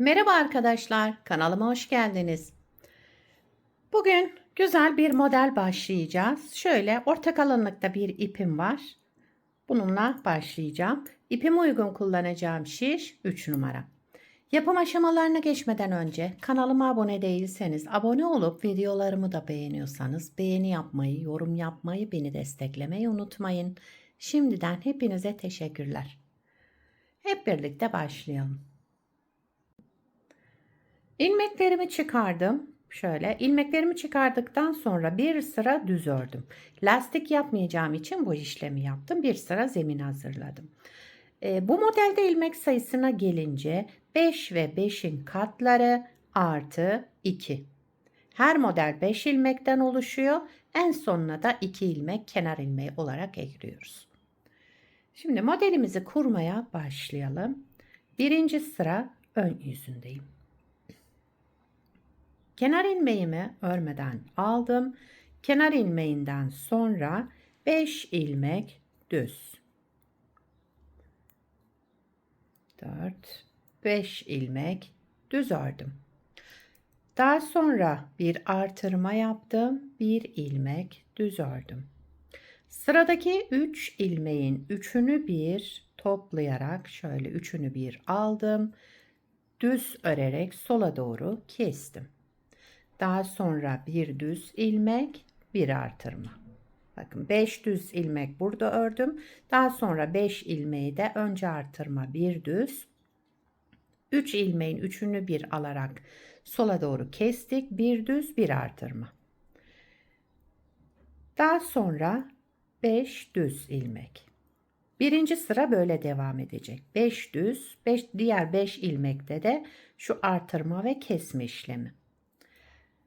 Merhaba arkadaşlar, kanalıma hoş geldiniz. Bugün güzel bir model başlayacağız. Şöyle orta kalınlıkta bir ipim var. Bununla başlayacağım. İpimi uygun kullanacağım şiş 3 numara. Yapım aşamalarına geçmeden önce kanalıma abone değilseniz abone olup videolarımı da beğeniyorsanız beğeni yapmayı, yorum yapmayı, beni desteklemeyi unutmayın. Şimdiden hepinize teşekkürler. Hep birlikte başlayalım. İlmeklerimi çıkardım. Şöyle ilmeklerimi çıkardıktan sonra bir sıra düz ördüm. Lastik yapmayacağım için bu işlemi yaptım. Bir sıra zemin hazırladım. Bu modelde ilmek sayısına gelince 5 ve 5'in katları artı 2. Her model 5 ilmekten oluşuyor. En sonuna da 2 ilmek kenar ilmeği olarak ekliyoruz. Şimdi modelimizi kurmaya başlayalım. Birinci sıra ön yüzündeyim. Kenar ilmeğimi örmeden aldım. Kenar ilmeğinden sonra 5 ilmek düz. 4 5 ilmek düz ördüm. Daha sonra bir artırma yaptım. 1 ilmek düz ördüm. Sıradaki 3 ilmeğin üçünü bir toplayarak şöyle üçünü bir aldım. Düz örerek sola doğru kestim. Daha sonra bir düz ilmek, bir artırma. Bakın 5 düz ilmek burada ördüm. Daha sonra 5 ilmeği de önce artırma, bir düz. 3 ilmeğin üçünü bir alarak sola doğru kestik. Bir düz, bir artırma. Daha sonra 5 düz ilmek. Birinci sıra böyle devam edecek. 5 düz, 5 diğer 5 ilmekte de şu artırma ve kesme işlemi.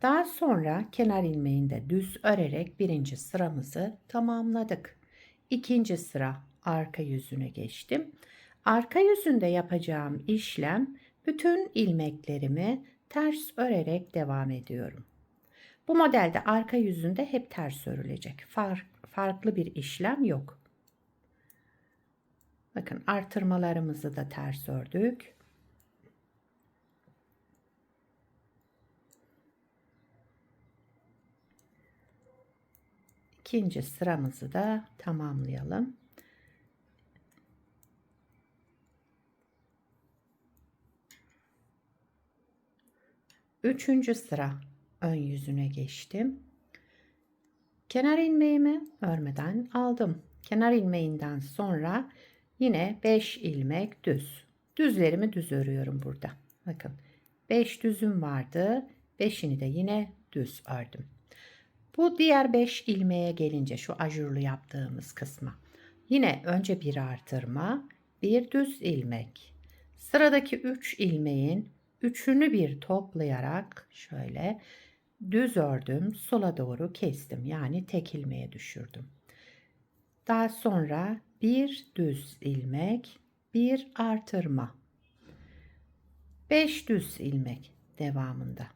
Daha sonra kenar ilmeğinde düz örerek birinci sıramızı tamamladık. İkinci sıra arka yüzüne geçtim. Arka yüzünde yapacağım işlem bütün ilmeklerimi ters örerek devam ediyorum. Bu modelde arka yüzünde hep ters örülecek. Farklı bir işlem yok. Bakın artırmalarımızı da ters ördük. İkinci sıramızı da tamamlayalım. Üçüncü sıra ön yüzüne geçtim. Kenar ilmeğimi örmeden aldım. Kenar ilmeğinden sonra yine 5 ilmek düz. Düzlerimi düz örüyorum burada. Bakın 5 düzüm vardı. 5'ini de yine düz ördüm. Bu diğer 5 ilmeğe gelince şu ajurlu yaptığımız kısma. Yine önce bir artırma, bir düz ilmek. Sıradaki 3 ilmeğin üçünü bir toplayarak şöyle düz ördüm, sola doğru kestim. Yani tek ilmeğe düşürdüm. Daha sonra bir düz ilmek, bir artırma. 5 düz ilmek devamında.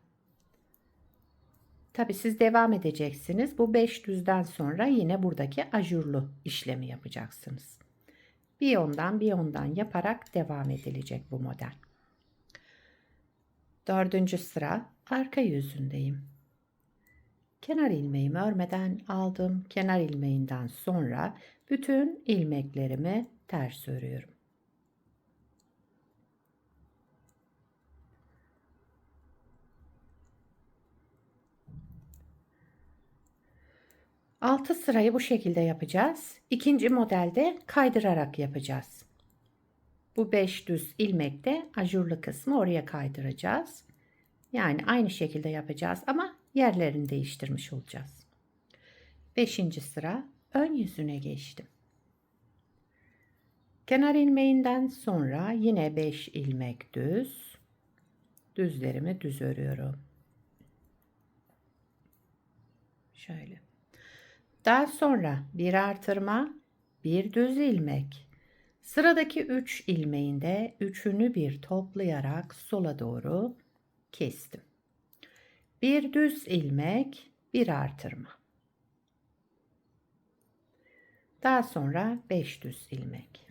Tabi siz devam edeceksiniz. Bu 5 düzden sonra yine buradaki ajurlu işlemi yapacaksınız. Bir ondan bir ondan yaparak devam edilecek bu model. Dördüncü sıra arka yüzündeyim. Kenar ilmeğimi örmeden aldım. Kenar ilmeğinden sonra bütün ilmeklerimi ters örüyorum. Altı sırayı bu şekilde yapacağız. İkinci modelde kaydırarak yapacağız. Bu 5 düz ilmekte ajurlu kısmı oraya kaydıracağız. Yani aynı şekilde yapacağız ama yerlerini değiştirmiş olacağız. Beşinci sıra ön yüzüne geçtim. Kenar ilmeğinden sonra yine 5 ilmek düz. Düzlerimi düz örüyorum. Şöyle. Daha sonra bir artırma, bir düz ilmek. Sıradaki 3 ilmeğinde üçünü bir toplayarak sola doğru kestim. Bir düz ilmek, bir artırma. Daha sonra 5 düz ilmek.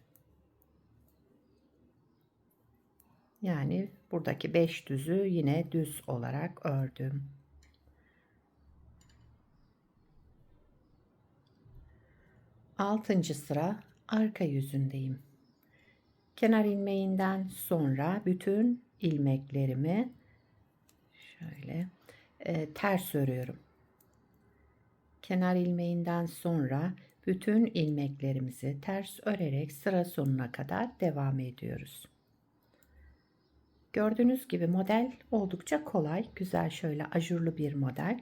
Yani buradaki 5 düzü yine düz olarak ördüm. Altıncı sıra arka yüzündeyim. Kenar ilmeğinden sonra bütün ilmeklerimi şöyle ters örüyorum. Kenar ilmeğinden sonra bütün ilmeklerimizi ters örerek sıra sonuna kadar devam ediyoruz. Gördüğünüz gibi model oldukça kolay, güzel, şöyle ajurlu bir model.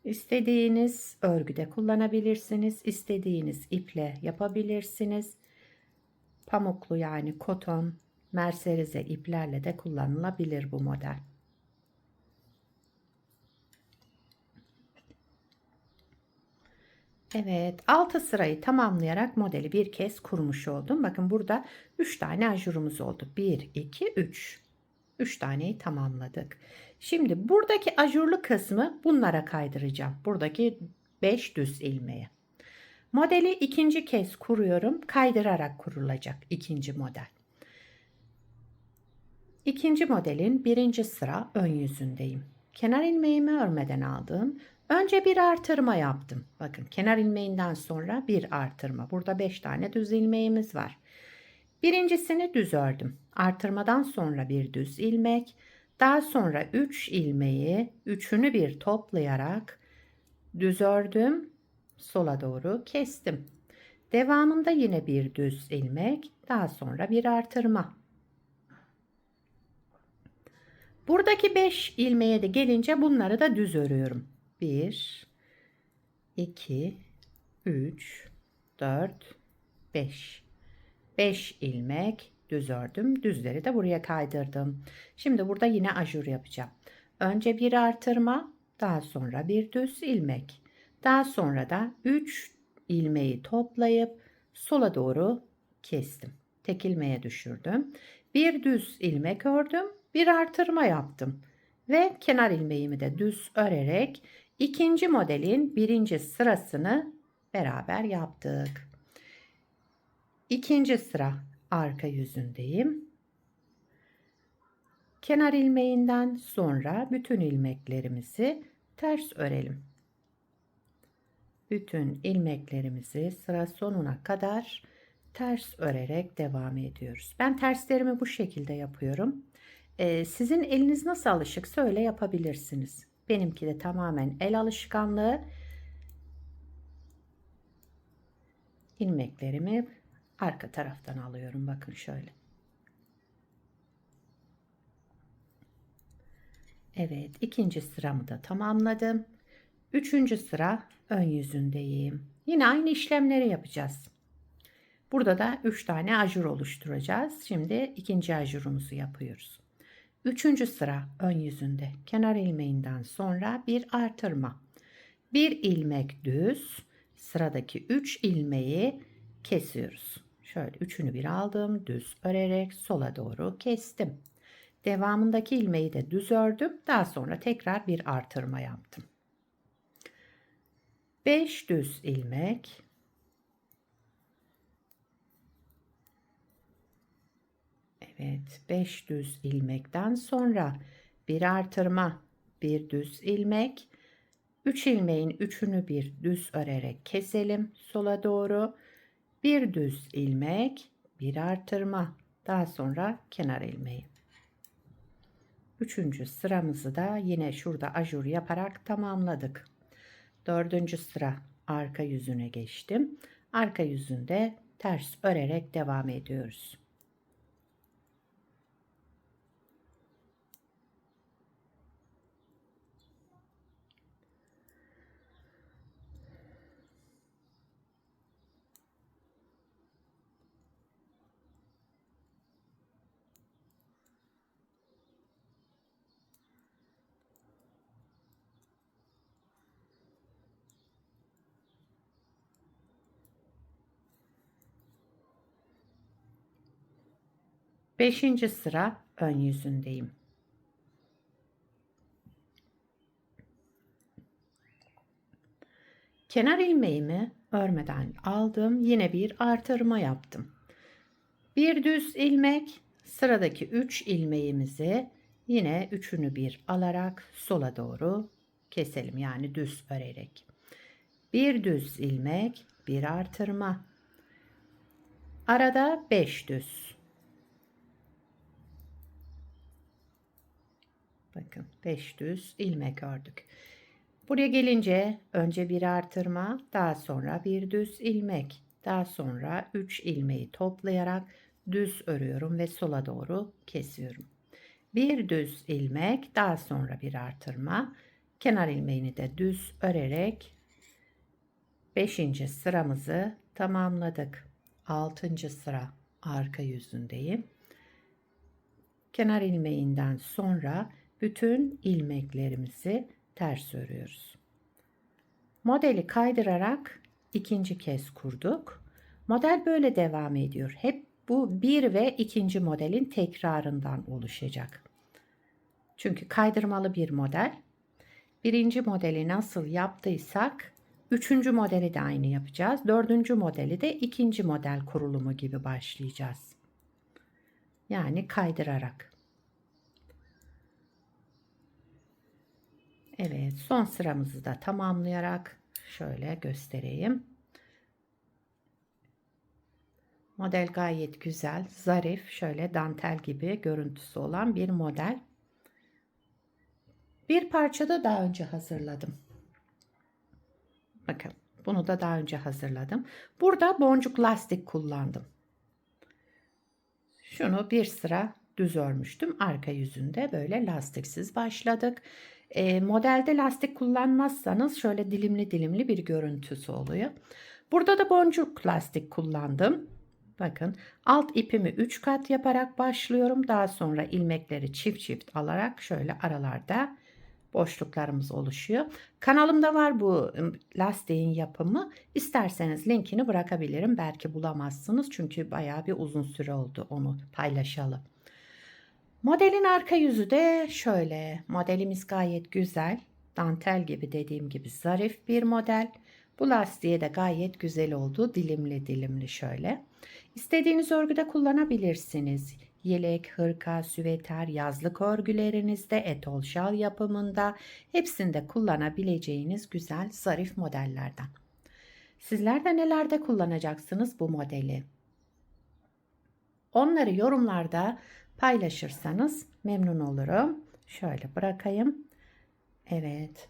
İstediğiniz örgüde kullanabilirsiniz, istediğiniz iple yapabilirsiniz. Pamuklu yani koton, merserize iplerle de kullanılabilir bu model. Evet, 6 sırayı tamamlayarak modeli bir kez kurmuş oldum. Bakın burada 3 tane ajurumuz oldu. 1, 2, 3. 3 taneyi tamamladık. Şimdi buradaki ajurlu kısmı bunlara kaydıracağım. Buradaki 5 düz ilmeği. Modeli ikinci kez kuruyorum. Kaydırarak kurulacak ikinci model. İkinci modelin birinci sıra ön yüzündeyim. Kenar ilmeğimi örmeden aldım. Önce bir artırma yaptım. Bakın, kenar ilmeğinden sonra bir artırma. Burada 5 tane düz ilmeğimiz var. Birincisini düz ördüm. Artırmadan sonra bir düz ilmek. Daha sonra 3 ilmeği, üçünü bir toplayarak düz ördüm. Sola doğru kestim. Devamında yine bir düz ilmek. Daha sonra bir artırma. Buradaki 5 ilmeğe de gelince bunları da düz örüyorum. 1, 2, 3, 4, 5. 5 ilmek düz ördüm. Düzleri de buraya kaydırdım. Şimdi burada yine ajur yapacağım. Önce bir artırma, daha sonra bir düz ilmek. Daha sonra da 3 ilmeği toplayıp sola doğru kestim. Tek ilmeğe düşürdüm. Bir düz ilmek ördüm. Bir artırma yaptım. Ve kenar ilmeğimi de düz örerek ikinci modelin birinci sırasını beraber yaptık. İkinci sıra arka yüzündeyim. Kenar ilmeğinden sonra bütün ilmeklerimizi ters örelim. Bütün ilmeklerimizi sıra sonuna kadar ters örerek devam ediyoruz. Ben terslerimi bu şekilde yapıyorum. Sizin eliniz nasıl alışıksa öyle yapabilirsiniz. Benimki de tamamen el alışkanlığı. İlmeklerimi arka taraftan alıyorum. Bakın şöyle. Evet, ikinci sıramı da tamamladım. Üçüncü sıra ön yüzündeyim. Yine aynı işlemleri yapacağız. Burada da 3 tane ajur oluşturacağız. Şimdi ikinci ajurumuzu yapıyoruz. Üçüncü sıra ön yüzünde. Kenar ilmeğinden sonra bir artırma. Bir ilmek düz. Sıradaki 3 ilmeği kesiyoruz. Şöyle üçünü bir aldım. Düz örerek sola doğru kestim. Devamındaki ilmeği de düz ördüm. Daha sonra tekrar bir artırma yaptım. 5 düz ilmek. Evet, 5 düz ilmekten sonra bir artırma, bir düz ilmek. 3 ilmeğin üçünü bir düz örerek keselim sola doğru. Bir düz ilmek, bir artırma, daha sonra kenar ilmeği. Üçüncü sıramızı da yine şurada ajur yaparak tamamladık. Dördüncü sıra arka yüzüne geçtim. Arka yüzünde ters örerek devam ediyoruz. Beşinci sıra ön yüzündeyim. Kenar ilmeğimi örmeden aldım. Yine bir artırma yaptım. Bir düz ilmek, Sıradaki 3 ilmeğimizi yine üçünü bir alarak sola doğru keselim. Yani düz örerek. Bir düz ilmek, bir artırma. Arada 5 düz. Bakın 5 düz ilmek ördük. Buraya gelince önce bir artırma, daha sonra bir düz ilmek, daha sonra 3 ilmeği toplayarak düz örüyorum ve sola doğru kesiyorum. Bir düz ilmek, daha sonra bir artırma, kenar ilmeğini de düz örerek 5. sıramızı tamamladık. 6. sıra arka yüzündeyim. Kenar ilmeğinden sonra bütün ilmeklerimizi ters örüyoruz. Modeli kaydırarak ikinci kez kurduk. Model böyle devam ediyor. Hep bu bir ve ikinci modelin tekrarından oluşacak. Çünkü kaydırmalı bir model. Birinci modeli nasıl yaptıysak üçüncü modeli de aynı yapacağız. Dördüncü modeli de ikinci model kurulumu gibi başlayacağız. Yani kaydırarak. Evet, son sıramızı da tamamlayarak şöyle göstereyim. Model gayet güzel, zarif, şöyle dantel gibi görüntüsü olan bir model. Bir parça da daha önce hazırladım. Bakın, bunu da daha önce hazırladım. Burada boncuk lastik kullandım. Şunu bir sıra düz örmüştüm. Arka yüzünde böyle lastiksiz başladık. Modelde lastik kullanmazsanız şöyle dilimli dilimli bir görüntüsü oluyor. Burada da boncuk lastik kullandım. Bakın alt ipimi 3 kat yaparak başlıyorum. Daha sonra ilmekleri çift çift alarak şöyle aralarda boşluklarımız oluşuyor. Kanalımda var bu lastiğin yapımı. İsterseniz linkini bırakabilirim. Belki bulamazsınız çünkü bayağı bir uzun süre oldu onu paylaşalım. Modelin arka yüzü de şöyle. Modelimiz gayet güzel. Dantel gibi dediğim gibi zarif bir model. Bu lastiğe de gayet güzel oldu. Dilimli dilimli şöyle. İstediğiniz örgüde kullanabilirsiniz. Yelek, hırka, süveter, yazlık örgülerinizde, etol şal yapımında hepsinde kullanabileceğiniz güzel zarif modellerden. Sizler de nelerde kullanacaksınız bu modeli? Onları yorumlarda paylaşırsanız memnun olurum. Şöyle bırakayım. Evet.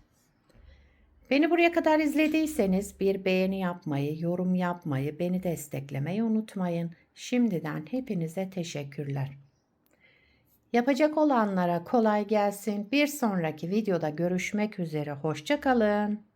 Beni buraya kadar izlediyseniz bir beğeni yapmayı, yorum yapmayı, beni desteklemeyi unutmayın. Şimdiden hepinize teşekkürler. Yapacak olanlara kolay gelsin. Bir sonraki videoda görüşmek üzere. Hoşça kalın.